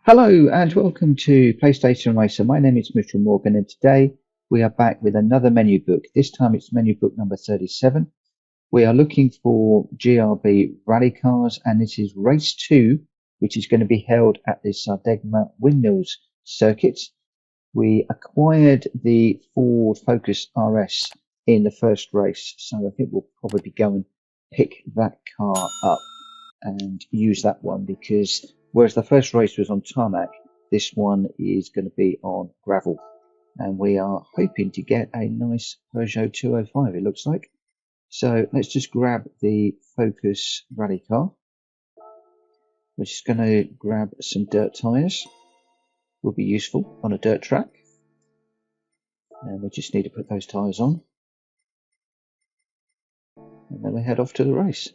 Hello and welcome to PlayStation Racer. My name is Mitchell Morgan and today we are back with another menu book. This time it's menu book number 37. We are looking for GRB rally cars and this is race 2, which is going to be held at the Sardegna Windmills circuit. We acquired the Ford Focus RS in the first race, so I think we'll probably go and pick that car up and use that one because whereas the first race was on tarmac, this one is going to be on gravel. And we are hoping to get a nice Peugeot 205, it looks like. So let's just grab the Focus rally car. We're just going to grab some dirt tyres. Will be useful on a dirt track. And we just need to put those tyres on. And then we head off to the race.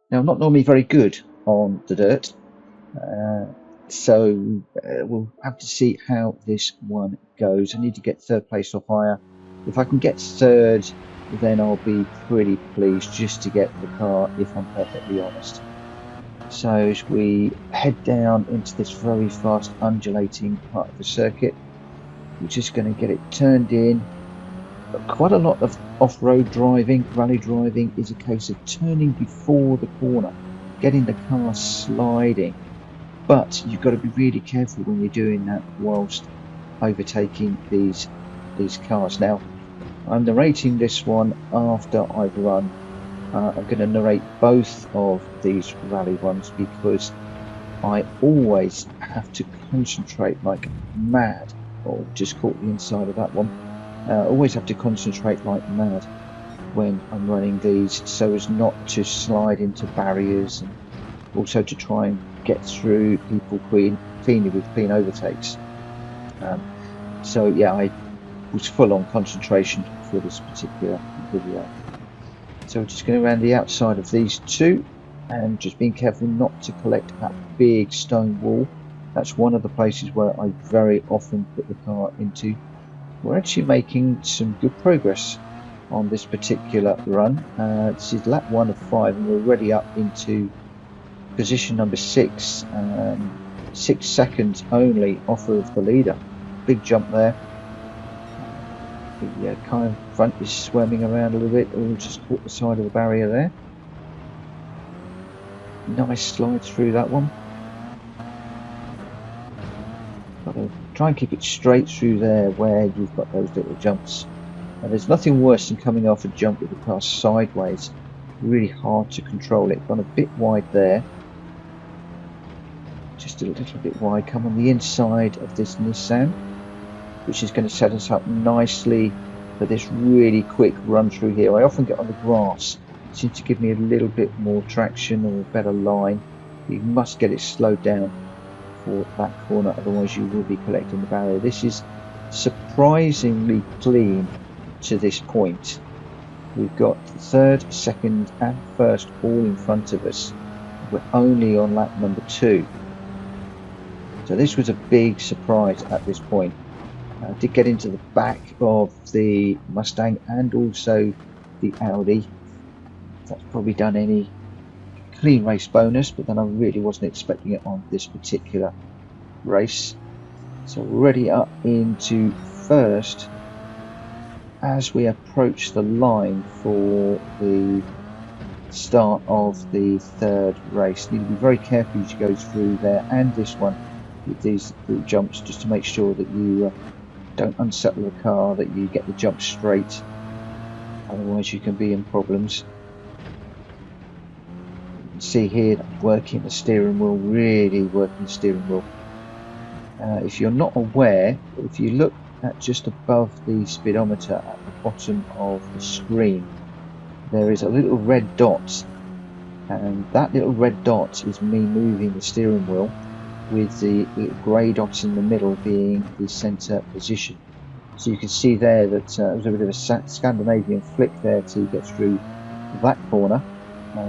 Now, I'm not normally very good on the dirt, so we'll have to see how this one goes. I need to get third place or higher. If I can get third, then I'll be pretty pleased just to get the car, if I'm perfectly honest. So as we head down into this very fast undulating part of the circuit, we're just going to get it turned in. Quite a lot of off-road driving, rally driving, is a case of turning before the corner, getting the car sliding. But you've got to be really careful when you're doing that whilst overtaking these cars. Now, I'm narrating this one after I've run. I'm going to narrate both of these rally ones because I always have to concentrate like mad. Oh, just caught the inside of that one. Always have to concentrate like mad when I'm running these so as not to slide into barriers and also to try and get through people cleanly with clean overtakes. So yeah, I was full on concentration for this particular video. So we're just going around the outside of these two and just being careful not to collect that big stone wall. That's one of the places where I very often put the car into. We're actually making some good progress on this particular run. This is lap 1 of 5 and we're already up into position number 6, 6 seconds only off of the leader. Big jump there. The car in front is swerving around a little bit. We'll just caught the side of the barrier there. Nice slide through that one. Try and keep it straight through there where you've got those little jumps. And there's nothing worse than coming off a jump with the car sideways. Really hard to control it. Gone a bit wide there. Just a little bit wide. Come on the inside of this Nissan, which is going to set us up nicely for this really quick run through here. I often get on the grass. It seems to give me a little bit more traction or a better line. You must get it slowed down for that corner, otherwise you will be collecting the barrier. This is surprisingly clean to this point. We've got third, second and first all in front of us. We're only on lap number 2, so this was a big surprise at this point. I did get into the back of the Mustang and also the Audi. That's probably done any clean race bonus, but then I really wasn't expecting it on this particular race. So we're already up into first as we approach the line for the start of the third race. Need to be very careful as you go through there and this one with these little jumps, just to make sure that you don't unsettle the car, that you get the jump straight, otherwise you can be in problems. See here that I'm working the steering wheel, really working the steering wheel. If you're not aware, if you look at just above the speedometer at the bottom of the screen, there is a little red dot, and that little red dot is me moving the steering wheel, with the little grey dots in the middle being the centre position. So you can see there that there was a bit of a Scandinavian flick there to get through that corner.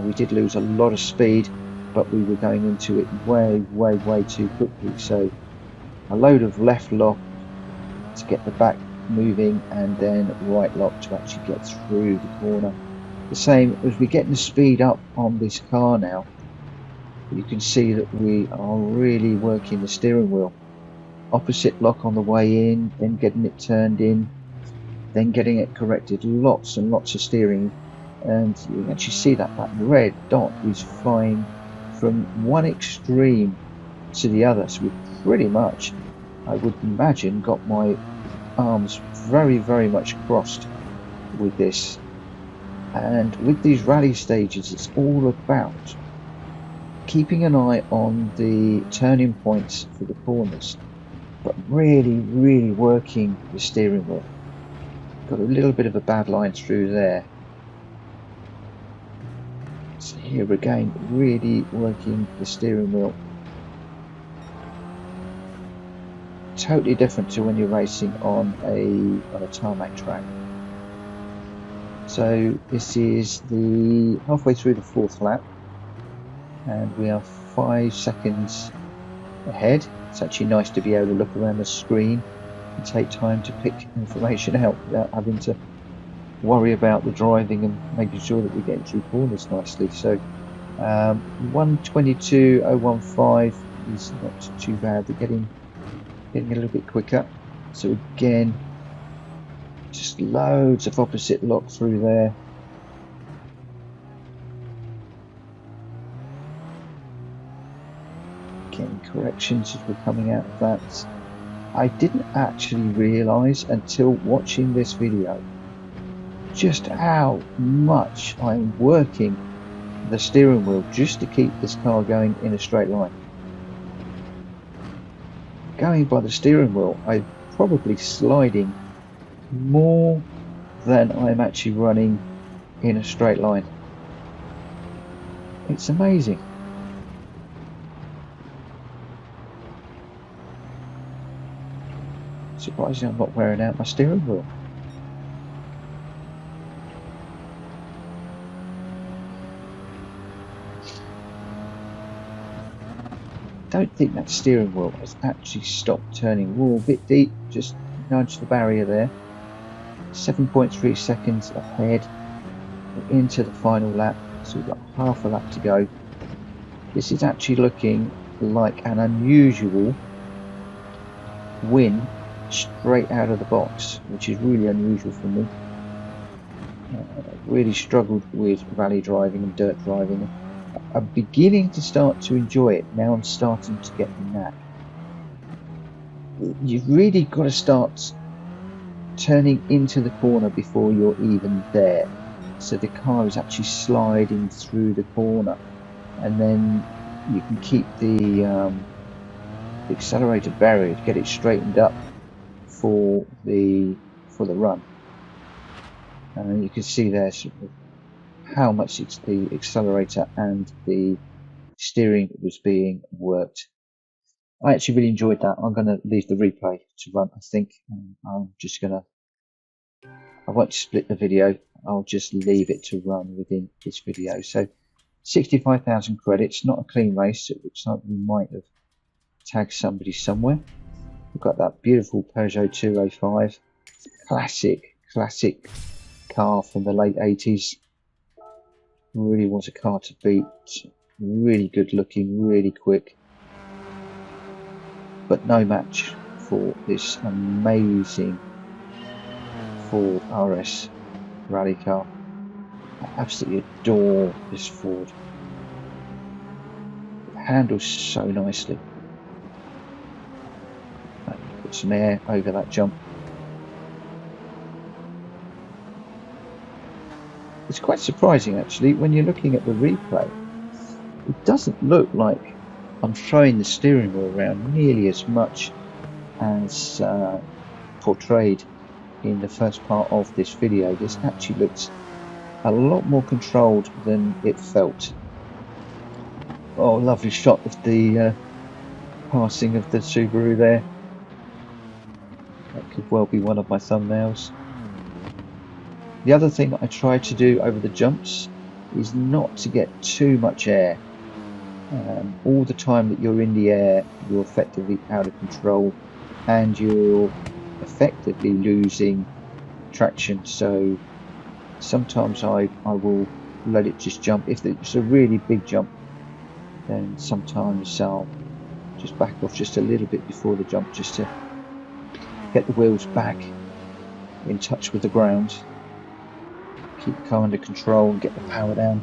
We did lose a lot of speed, but we were going into it way too quickly. So a load of left lock to get the back moving and then right lock to actually get through the corner. The same as we're getting the speed up on this car now. You can see that we are really working the steering wheel. Opposite lock on the way in, then getting it turned in, then getting it corrected. Lots and lots of steering, and you can actually see that that red dot is flying from one extreme to the other. So we've pretty much, I would imagine, got my arms very, very much crossed with this. And with these rally stages, it's all about keeping an eye on the turning points for the corners, but really, really working the steering wheel. Got a little bit of a bad line through there. So here again, really working the steering wheel. Totally different to when you're racing on a tarmac track. So this is the halfway through the 4th lap, and we are 5 seconds ahead. It's actually nice to be able to look around the screen and take time to pick information out without having to worry about the driving and making sure that we get through corners nicely. So 1:22.015 is not too bad. We're getting a little bit quicker. So again, just loads of opposite lock through there. Getting corrections as we're coming out of that. I didn't actually realise until watching this video just how much I'm working the steering wheel just to keep this car going in a straight line. Going by the steering wheel, I'm probably sliding more than I'm actually running in a straight line. It's amazing. Surprisingly, I'm not wearing out my steering wheel. Don't think that steering wheel has actually stopped turning. We're a bit deep, just nudge the barrier there. 7.3 seconds ahead. We're into the final lap, so we've got half a lap to go. This is actually looking like an unusual win straight out of the box, which is really unusual for me. I've really struggled with rally driving and dirt driving. I'm beginning to start to enjoy it. Now I'm starting to get the knack. You've really got to start turning into the corner before you're even there. So the car is actually sliding through the corner, and then you can keep the accelerator barrier to get it straightened up for the run. And you can see there sort of how much the accelerator and the steering was being worked. I actually really enjoyed that. I'm going to leave the replay to run, I think. I'm just going to, I won't split the video. I'll just leave it to run within this video. So 65,000 credits, not a clean race. It looks like we might have tagged somebody somewhere. We've got that beautiful Peugeot 205, classic car from the late 80s. Really was a car to beat. Really good looking, really quick, but no match for this amazing Ford RS rally car. I absolutely adore this Ford. It handles so nicely. Put some air over that jump. It's quite surprising actually when you're looking at the replay. It doesn't look like I'm throwing the steering wheel around nearly as much as portrayed in the first part of this video. This actually looks a lot more controlled than it felt. Oh, lovely shot of the passing of the Subaru there. That could well be one of my thumbnails. The other thing that I try to do over the jumps is not to get too much air. All the time that you're in the air, you're effectively out of control and you're effectively losing traction. So sometimes I will let it just jump. If it's a really big jump, then sometimes I'll just back off just a little bit before the jump, just to get the wheels back in touch with the ground, keep the car under control and get the power down.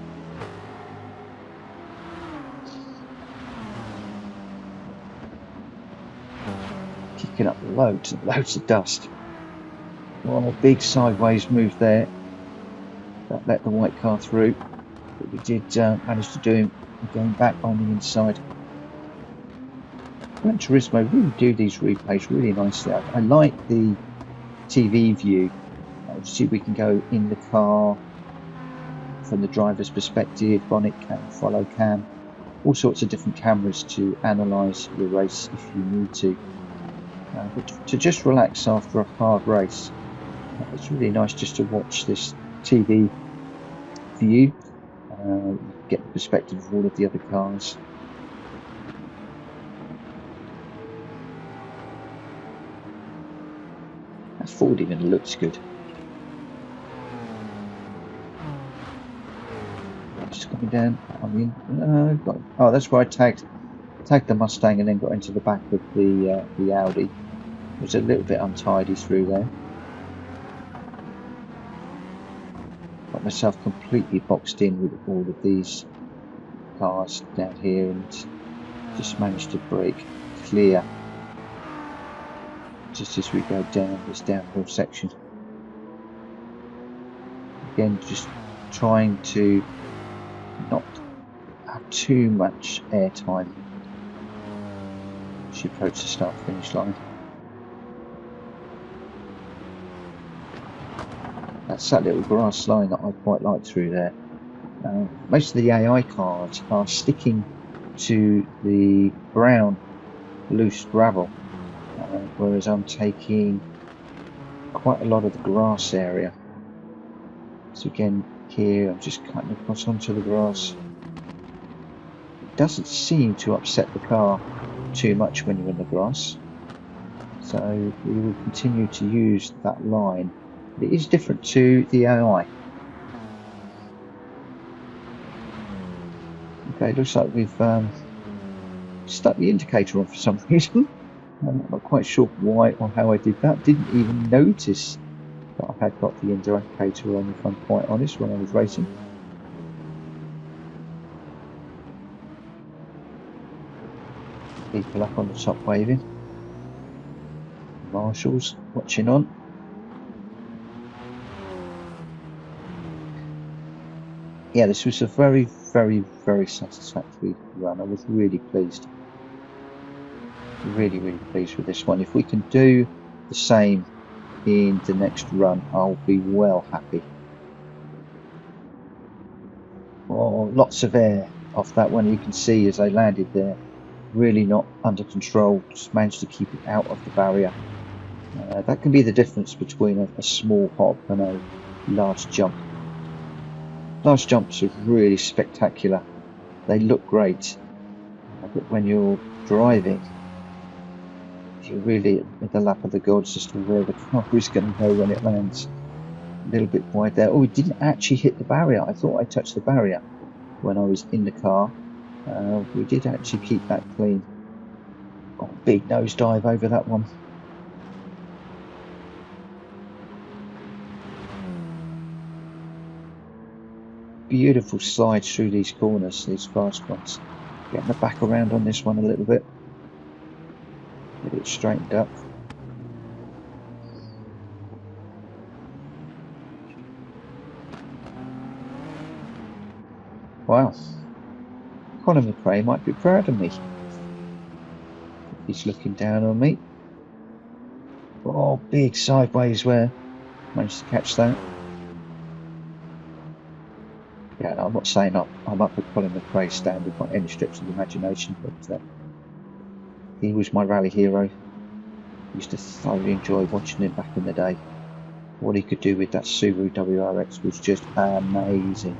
Kicking up loads and loads of dust. Well, a big sideways move there. That let the white car through, but we did manage to do going back on the inside. Gran Turismo really do these replays really nicely. I like the TV view. See, we can go in the car from the driver's perspective, bonnet cam, follow cam, all sorts of different cameras to analyse your race if you need to. But to just relax after a hard race, it's really nice just to watch this TV view, get the perspective of all of the other cars. That Ford even looks good. Just coming down. I mean, oh, that's where I tagged the Mustang and then got into the back of the Audi. It was a little bit untidy through there. Got myself completely boxed in with all of these cars down here, and just managed to brake clear just as we go down this downhill section. Again, just trying to not have too much air time as you approach the start finish line. That's that little grass line that I quite like through there. Most of the AI cars are sticking to the brown loose gravel, whereas I'm taking quite a lot of the grass area. So again, here I'm just cutting across onto the grass. It doesn't seem to upset the car too much when you're in the grass, so we will continue to use that line. But it is different to the AI. Okay, looks like we've stuck the indicator on for some reason. I'm not quite sure why or how I did that. Didn't even notice that I had got the indicator on, if I'm quite honest, when I was racing. People up on the top waving. Marshals watching on. Yeah, this was a very, very, very satisfactory run. I was really pleased. Really, really pleased with this one. If we can do the same in the next run, I'll be well happy. Oh, lots of air off that one. You can see as I landed there, really not under control. Just managed to keep it out of the barrier. That can be the difference between a small hop and a large jump. Large jumps are really spectacular. They look great, but when you're driving, you're really at the lap of the gods as to where the car is going to go when it lands. A little bit wide there. Oh, we didn't actually hit the barrier. I thought I touched the barrier when I was in the car. We did actually keep that clean. Oh, big nosedive over that one. Beautiful slides through these corners, these fast ones. Getting the back around on this one a little bit. Get it straightened up. Wow. Conor McRae might be proud of me. He's looking down on me. Oh, big sideways where. Managed to catch that. Yeah, no, I'm not saying I'm up at Colin McRae's standard by any stretch of the imagination, but he was my rally hero. I used to thoroughly enjoy watching him back in the day. What he could do with that Subaru WRX was just amazing.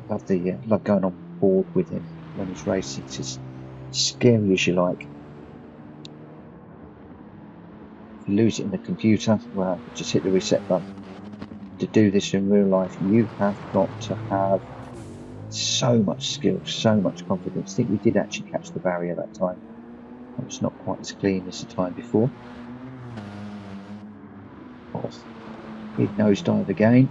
Love going on board with him when he's racing. It's as scary as you like. If you lose it in the computer, well, just hit the reset button. To do this in real life, you have got to have So much skill, so much confidence. I think we did actually catch the barrier that time. It was not quite as clean as the time before. Oh, big nosedive again.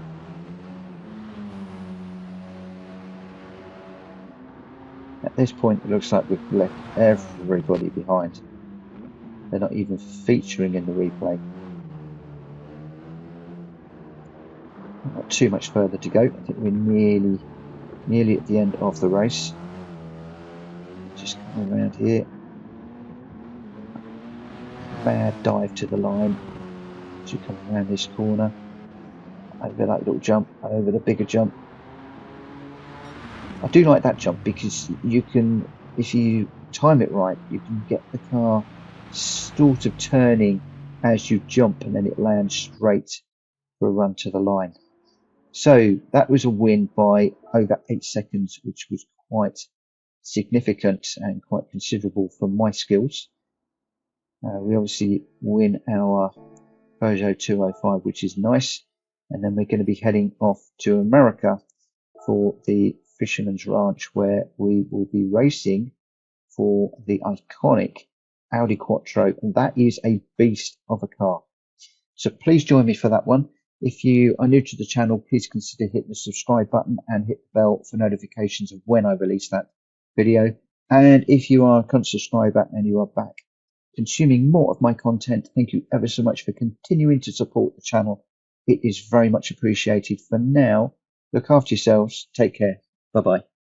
At this point, it looks like we've left everybody behind. They're not even featuring in the replay. Not too much further to go. I think we're nearly at the end of the race. Just coming around here. Bad dive to the line. As you come around this corner. Over that little jump, over the bigger jump. I do like that jump because you can, if you time it right, you can get the car sort of turning as you jump and then it lands straight for a run to the line. So that was a win by over 8 seconds, which was quite significant and quite considerable for my skills. We obviously win our Peugeot 205, which is nice. And then we're going to be heading off to America for the Fisherman's Ranch, where we will be racing for the iconic Audi Quattro. And that is a beast of a car. So please join me for that one. If you are new to the channel, please consider hitting the subscribe button and hit the bell for notifications of when I release that video. And if you are a current subscriber and you are back consuming more of my content, thank you ever so much for continuing to support the channel. It is very much appreciated. For now, look after yourselves. Take care. Bye-bye.